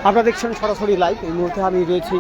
আপনারা দেখছেন সরাসরি লাইভ। এই মুহূর্তে আমি রয়েছি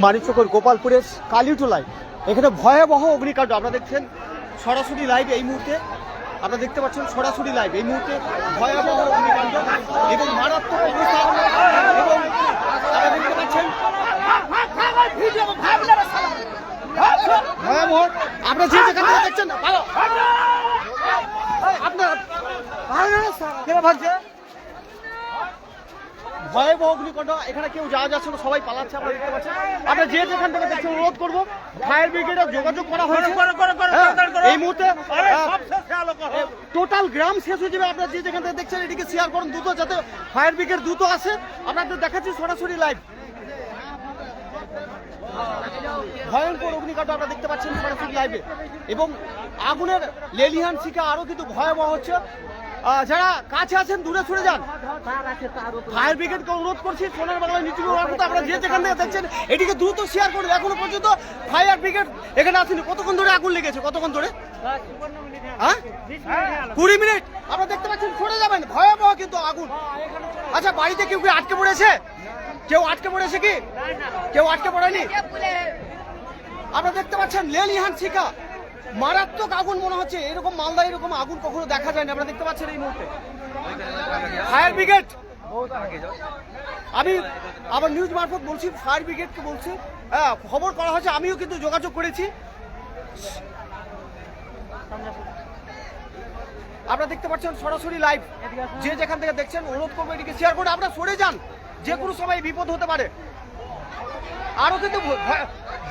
মানিকচকের গোপালপুরের কালীটোলায়। এখানে ভয়াবহ অগ্নিকাণ্ড আপনারা দেখছেন সরাসরি লাইভ। এই মুহূর্তে আপনারা দেখতে পাচ্ছেন সরাসরি লাইভ। এই মুহূর্তে ভয়াবহ অগ্নিকাণ্ড এবং মারাত্মক অবস্থা এবং আপনারা দেখতে পাচ্ছেন ভয়াবহ। আপনারা যে যেখান থেকে দেখছেন ভয়াবহ অগ্নিকাণ্ড। এখানে কেউ যাওয়া যাচ্ছে না, সবাই পালাচ্ছে। আপনারা দেখতে পাচ্ছেন। আমরা যে যেখান থেকে দেখছেন অনুরোধ করবো ফায়ার ব্রিগেডে যোগাযোগ করা হয়েছে। এই মুহূর্তে টোটাল গ্রাম শেষ হয়ে যাবে। আপনারা যে যেখান থেকে দেখছেন এটিকে শেয়ার করুন দ্রুত, যাতে ফায়ার ব্রিগেড দ্রুত আসে। আপনাদের দেখাচ্ছি সরাসরি লাইভ। ভয়ঙ্কর অগ্নিকাণ্ড আপনারা দেখতে পাচ্ছেন সরাসরি লাইভে এবং আগুনের লেলিহান শিখা আরো কিন্তু ভয়াবহ হচ্ছে। যারা কাছে আছেন দূরে সরে যান। ফায়ার ব্রিগেডকে অনুরোধ করছি সোনার বাংলায় নিচু আপনারা যে যেখান থেকে দেখছেন এটিকে দ্রুত শেয়ার করুন। এখনো পর্যন্ত ফায়ার ব্রিগেড এখানে আসেনি। কতক্ষণ ধরে আগুন লেগেছে? কতক্ষণ ধরে? 20 মিনিট। আপনারা দেখতে পাচ্ছেন, সরে যাবেন। ভয়াবহ কিন্তু আগুন। আচ্ছা, বাড়িতে কেউ আটকে পড়েছে? কেউ আটকে পড়েছে কি? কেউ আটকে পড়েনি। আপনারা দেখতে পাচ্ছেন লেলিহান শিখা, মারাত্মক আগুন মনে হচ্ছে। এরকম মালদা এরকম আগুন কখনো দেখা যায় না। আপনারা দেখতে পাচ্ছেন এই মুহূর্তে ফায়ার ব্রিগেড। আমি আবার নিউজ মারফত বলছি, ফায়ার ব্রিগেডকে বলছি, খবর করা হয়েছে। আমিও কিন্তু যোগাযোগ করেছি। আপনারা দেখতে পাচ্ছেন সরাসরি লাইভ। যে যেখান থেকে দেখছেন অনুরোধ করবো এটিকে শেয়ার করে আপনারা সরে যান। যে কোনো সময় বিপদ হতে পারে। আরো কিন্তু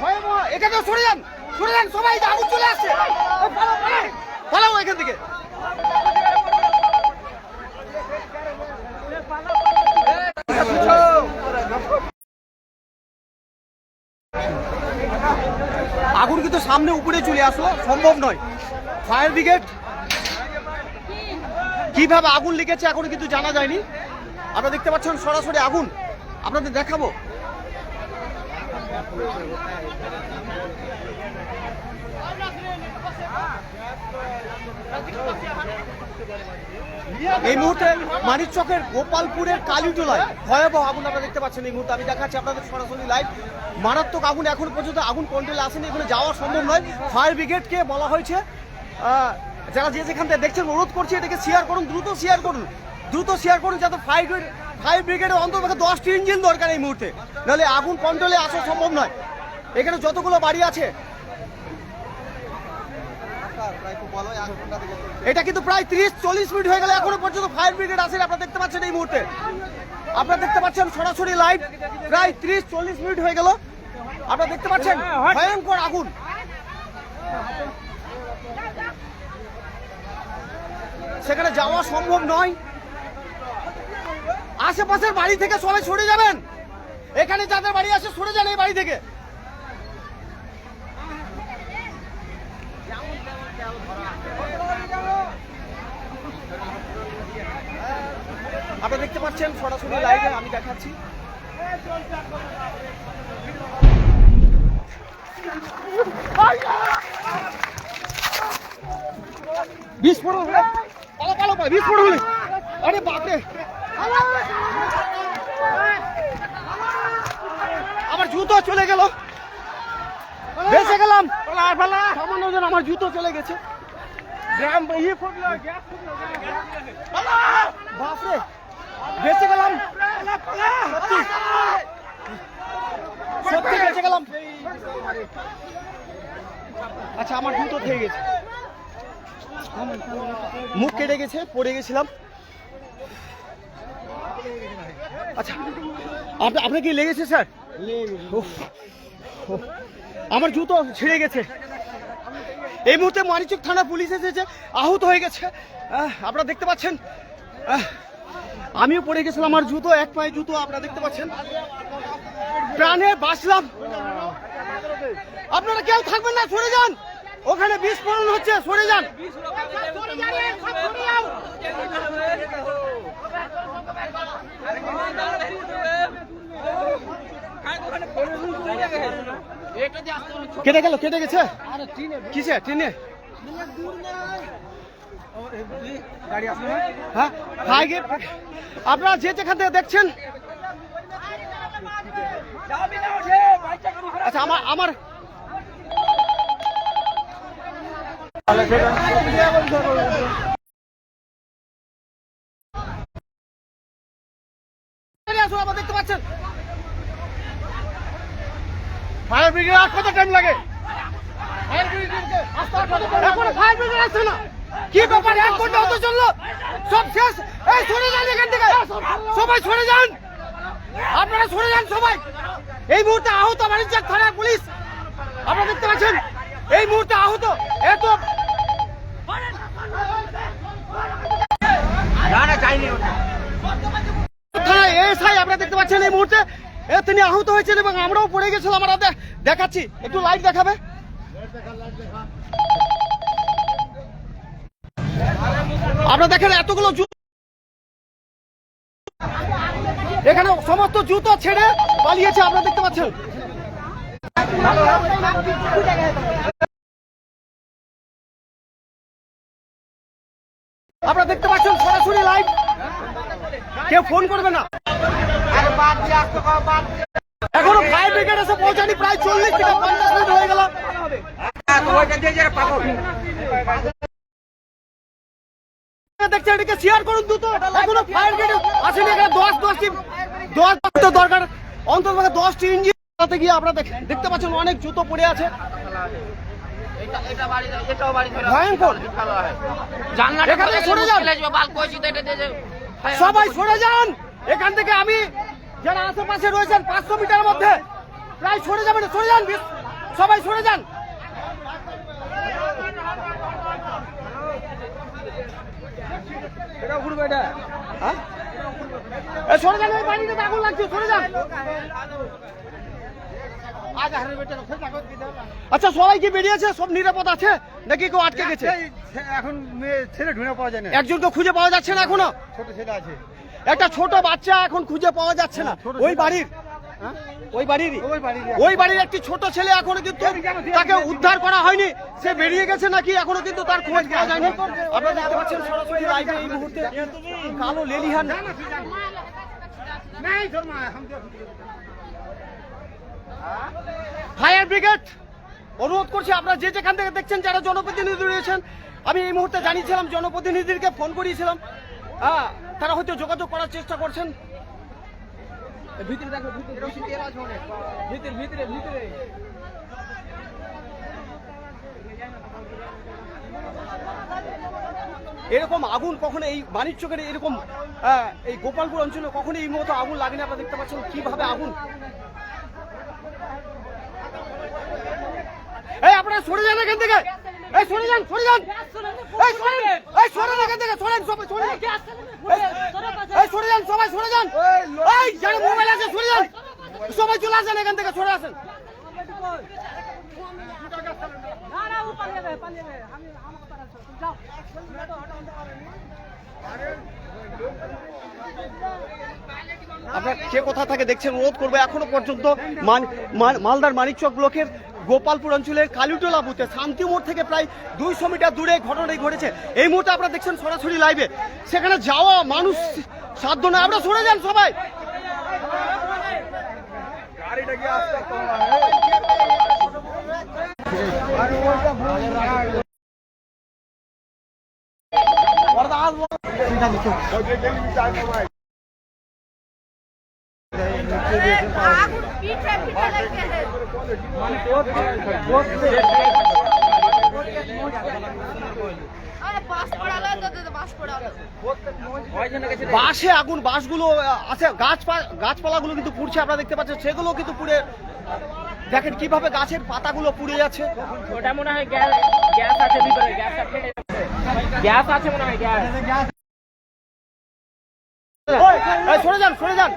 ভয়াবহ। এখানে সরে যান, সরে যান সবাই। আগুন চলে আসছে, পালাও এখান থেকে। আগুন কিন্তু সামনে উপরে চলে আসলো, সম্ভব নয়। ফায়ার ব্রিগেড কিভাবে আগুন লেগেছে এখন কিন্তু জানা যায়নি। আপনারা দেখতে পাচ্ছেন সরাসরি আগুন, আপনাদের দেখাবো। এই মুহূর্তে মানিকচকের গোপালপুরের কালীটোলায় ভয়াবহ আগুন আপনারা দেখতে পাচ্ছেন। এই মুহূর্তে আমি দেখাচ্ছি আপনাদের সরাসরি লাইভ। মারাত্মক আগুন। এখন পর্যন্ত আগুন কন্ট্রোলে আসেনি, এখানে যাওয়া সম্ভব নয়। ফায়ার ব্রিগেডকে বলা হয়েছে, যারা যে যেখান থেকে দেখছেন অনুরোধ করছি এটাকে শেয়ার করুন, দ্রুত শেয়ার করুন, দ্রুত শেয়ার করুন, যাতে ফায়ার ব্রিগেডের অন্তত 10টি ইঞ্জিন দরকার এই মুহূর্তে, নাহলে আগুন কন্ট্রোলে আসা সম্ভব নয়। এখানে যতগুলো বাড়ি আছে, এটা কিন্তু প্রায় 30-40 মিনিট হয়ে গেল, এখনো পর্যন্ত ফায়ার ব্রিগেড আসেনি। আপনারা দেখতে পাচ্ছেন এই মুহূর্তে, আপনারা দেখতে পাচ্ছেন সরাসরি লাইভ। প্রায় 30-40 মিনিট হয়ে গেল। আপনারা দেখতে পাচ্ছেন ভয়ঙ্কর আগুন। সেখানে যাওয়া সম্ভব নয়। আশেপাশের বাড়ি থেকে সবাই সরে যাবেন। এখানে যাদের বাড়ি আছে সরে যান এই বাড়ি থেকে। আপনারা দেখতে পাচ্ছেন সরাসরি লাইভে, আমি দেখাচ্ছি। বিস্ফোরণ হলে বিস্ফোরণ হলে, আরে বাপরে, আমার জুতো চলে গেল। বেঁচে গেলাম, সামান্য জন আমার জুতো চলে গেছে। বাপরে, বেঁচে গেলাম, সত্যি বেঁচে গেলাম। আচ্ছা, আমার জুতো খেয়ে গেছে, মুখ কেটে গেছে, পড়ে গেছিলাম। আচ্ছা, আপনার কি লেগেছে স্যার? আমার জুতো ছিঁড়ে গেছে। এই মুহূর্তে মানিকচক থানা পুলিশ এসেছে, আহত হয়ে গেছে। আপনারা দেখতে পাচ্ছেন, আমিও পড়ে গেছিলাম, আমার জুতো, এক পায়ে জুতো। আপনারা দেখতে পাচ্ছেন, প্রাণে বাঁচলাম। আপনারা কেউ থাকবেন না, সরে যান। ওখানে বিস্ফোরণ হচ্ছে, সরে যান। কেটে গেল, কেটে গেছে। কিসে? ট্রেনে? ও হ্যাঁ আপনারা যে যেখান থেকে দেখছেন, আচ্ছা আমার দেখতে পাচ্ছেন ফায়ার ব্রিগেড আর কত টাইম লাগে? ফায়ার ব্রিগেড আসছে না, কি ব্যাপার? 1 ঘন্টা হতে চললো, সব শেষ। এই সরে যান এখান থেকে, সবাই সরে যান, আপনারা সরে যান সবাই। এই মুহূর্তে আহত বাণিজ্যিক থানার পুলিশ, আপনারা দেখতে পাচ্ছেন এই মুহূর্তে আহত। এত থানায় এসআই আপনারা দেখতে পাচ্ছেন এই মুহূর্তে তিনি আহত হয়েছেন এবং আমরাও পড়ে গেছিলাম। আমরা দেখাচ্ছি, একটু লাইট দেখাবে। আপনারা দেখেন এতগুলো জুতো, এখানে সমস্ত জুতো ছেড়ে পালিয়েছে, আপনারা দেখতে পাচ্ছেন। আপনারা দেখতে পাচ্ছেন সরাসরি লাইভ, কেউ ফোন করবে না। এখনো ফায়ার ব্রিগেড এসে পৌঁছানি, প্রায় 40 থেকে 50 মিনিট হয়ে গেল। দেখছেন, এটাকে শেয়ার করুন দ্রুত। এখনো ফায়ার ব্রিগেড আসেনি, এখানে 10 দরকার, অন্তত 10টি ইঞ্জিন গিয়ে আপনারা দেখতে পাচ্ছেন অনেক জুতো পড়ে আছে। ভয়ঙ্কর, সবাই সরে যান এখান থেকে। আমি যারা আশেপাশে রয়েছেন 500 মিটারের মধ্যে প্রায় সরে যাবেন, সরে যান সবাই, সরে যান। সরে যান, ওই বাড়িটাতে আগুন লাগছে, সরে যান। আচ্ছা, সবাই কি বেরিয়েছে? সব নিরাপদ আছে নাকি কেউ আটকে গেছে? এখন ছেলে ঢুঁড়ে পাওয়া যায় না, একজনকে খুঁজে পাওয়া যাচ্ছে না এখনো। ছোট ছেলে আছে, একটা ছোট বাচ্চা এখন খুঁজে পাওয়া যাচ্ছে না। ওই বাড়ির ওই বাড়ির একটি ছোট ছেলে এখনো কিন্তু তাকে উদ্ধার করা হয়নি, সে বেরিয়ে গেছে নাকি এখনো কিন্তু তার খোঁজ পাওয়া যায়নি। আপনারা দেখতে পাচ্ছেন সরাসরি লাইভে এই মুহূর্তে কালো লেলিহান। ফায়ার ব্রিগেড অনুরোধ করছি, আপনারা যে যেখান থেকে দেখছেন, যারা জনপ্রতিনিধি রয়েছেন, আমি এই মুহূর্তে জানিয়েছিলাম, জনপ্রতিনিধিকে ফোন করিয়েছিলাম, তারা হয়তো যোগাযোগ করার চেষ্টা করছেন। ভিতরে দেখো, ভিতরে এরকম আগুন কখনো এই বাণিজ্যকের এরকম এই গোপালপুর অঞ্চলে কখনো এই মতো আগুন লাগেনি। আপনারা দেখতে পাচ্ছেন কিভাবে আগুন। এই আপনারা সরে যান এখান থেকে, এই সরে যান, সরে যান, এই সরেন, এই সরেন এখান থেকে, সরেন সবাই, সরে যান, এই সরে যান সবাই, সরে যান, এই যারা মোবাইল আছে সরে যান, সবাই চলে আসেন এখান থেকে, সরে আসেন। আপনার কে কোথা থেকে দেখছেন অনুরোধ করবো, এখনো পর্যন্ত মালদার মানিকচক ব্লকের গোপালপুর অঞ্চলের কালুটোলা বুথে শান্তি মোড় থেকে প্রায় 200 মিটার দূরে ঘটনাটি ঘটেছে। এই মুহূর্তে আপনারা দেখছেন সরাসরি লাইভে, সেখানে যাওয়া মানুষ সাধ্য নয়। আপনারা সরে যান সবাই। বাসে আগুন, বাসগুলো আছে, গাছপালাগুলো কিন্তু পুড়ছে, আপনারা দেখতে পাচ্ছেন, সেগুলো কিন্তু পুড়ে, দেখেন কিভাবে গাছের পাতাগুলো পুড়ে যাচ্ছে। ওটা মনে হয় গ্যাস আছে ভিতরে, গ্যাস আছে মনে হয়, গ্যাস। সরে যান, সরে যান।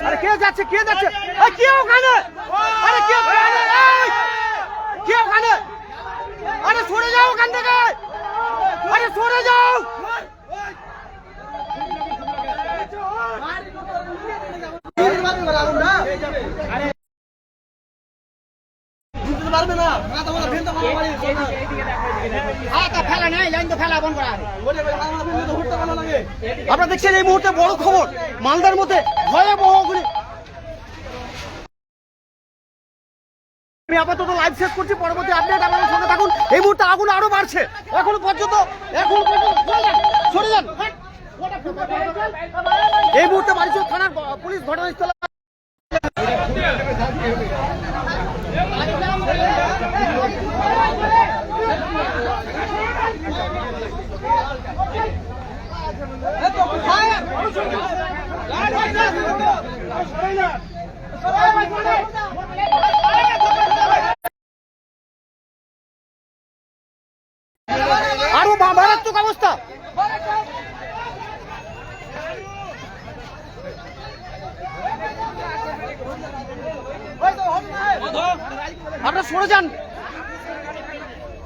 আরে কে যাচ্ছে, কে যাচ্ছে, কে ওখানে, আরে কে ওখানে, আরে সরে যাও ওখান থেকে, আরে সরে যাও। ফেলবে না মাথা মাথা ফেলতে মারামারি ফেলা নাই লাইন তো ফেলা বন্ধ করা আপনারা দেখছেন এই মুহূর্তে বড় খবর মালদার মধ্যে ভয়াবহ অগ্নি। আমি আপাতত লাইভ শেষ করছি, পরবর্তী আপডেট আপনাদের সঙ্গে থাকুন। এই মুহূর্তে আগুন আরো বাড়ছে, এখন পর্যন্ত সরে যান। এই মুহূর্তে মারিচক থানার পুলিশ ঘটনাস্থলে আরো মারাত্মক অবস্থা। আপনারা সরে যান।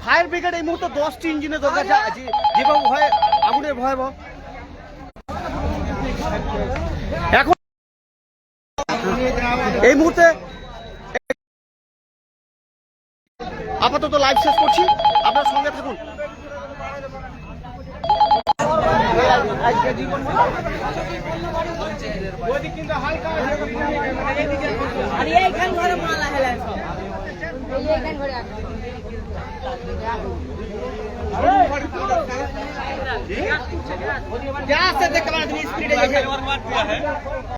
ফায়ার ব্রিগেড এই মুহূর্তে 10টি ইঞ্জিনের দরকার, যেভাবে ভয় আগুনের ভয়াবহ। এখন এই মুহূর্তে আপাতত লাইভ শেষ করছি, আপনার সঙ্গে থাকুন। क्या से देखते हैं स्पीड है